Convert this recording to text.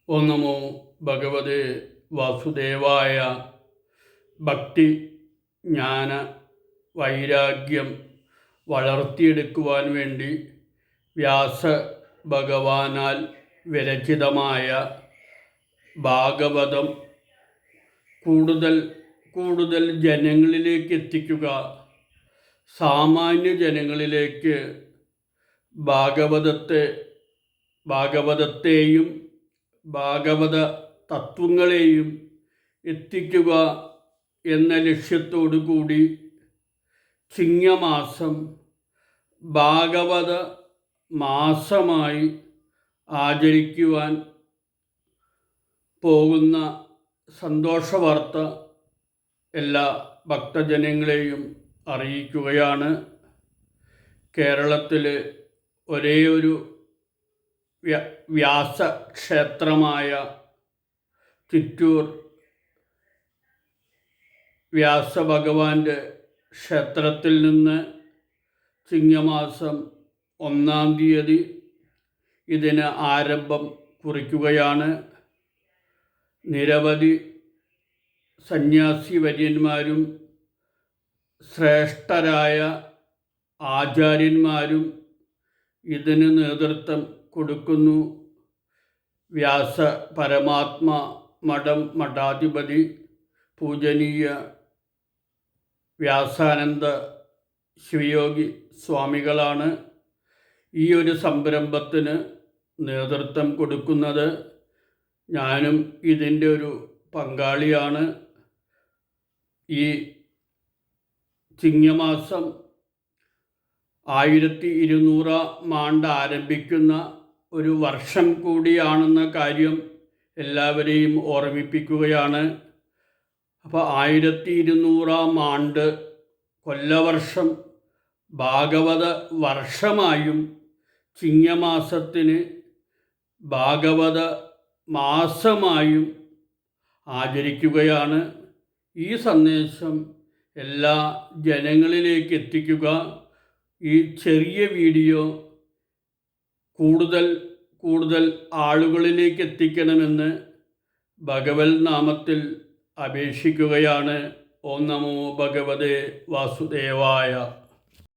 ഓം നമോ ഭഗവതേ വാസുദേവായ. ഭക്തി, ജ്ഞാന, വൈരാഗ്യം വളർത്തിയെടുക്കുവാൻ വേണ്ടി വ്യാസ ഭഗവാനാൽ വിരചിതമായ ഭാഗവതം കൂടുതൽ ജനങ്ങളിലേക്ക് എത്തിക്കുക, സാമാന്യ ജനങ്ങളിലേക്ക് ഭാഗവതത്തെയും ഭാഗവത തത്വങ്ങളെയും എത്തിക്കുക എന്ന ലക്ഷ്യത്തോടു കൂടി ചിങ്ങമാസം ഭാഗവത മാസമായി ആചരിക്കുവാൻ പോകുന്ന സന്തോഷവാർത്ത എല്ലാ ഭക്തജനങ്ങളെയും അറിയിക്കുകയാണ്. കേരളത്തിൽ ഒരേ ഒരു വ്യാസക്ഷേത്രമായ ചിറ്റൂർ വ്യാസഭഗവാന്റെ ക്ഷേത്രത്തിൽ നിന്ന് ചിങ്ങമാസം 1-ാം തീയതി ഇതിന് ആരംഭം കുറിക്കുകയാണ്. നിരവധി സന്യാസി വര്യന്മാരും ശ്രേഷ്ഠരായ ആചാര്യന്മാരും ഇതിന് നേതൃത്വം കൊടുക്കുന്നു. വ്യാസ പരമാത്മ മഠം മഠാധിപതി പൂജനീയ വ്യാസാനന്ദ ശിവയോഗി സ്വാമികളാണ് ഈ ഒരു സംരംഭത്തിന് നേതൃത്വം കൊടുക്കുന്നത്. ഞാനും ഇതിൻ്റെ ഒരു പങ്കാളിയാണ്. ഈ ചിങ്ങമാസം 1200 ആണ്ട് ആരംഭിക്കുന്ന ഒരു വർഷം കൂടിയാണെന്ന കാര്യം എല്ലാവരെയും ഓർമ്മിപ്പിക്കുകയാണ്. അപ്പോൾ 1200 ആണ്ട് കൊല്ലവർഷം ഭാഗവത വർഷമായും ചിങ്ങമാസത്തിന് ഭാഗവത മാസമായും ആചരിക്കുകയാണ്. ഈ സന്ദേശം എല്ലാ ജനങ്ങളിലേക്ക് എത്തിക്കുക. ഈ ചെറിയ വീഡിയോ കൂടുതൽ ആളുകളിലേക്ക് എത്തിക്കണമെന്ന് ഭഗവത് നാമത്തിൽ അപേക്ഷിക്കുകയാണ്. ഓം നമോ ഭഗവതേ വാസുദേവായ.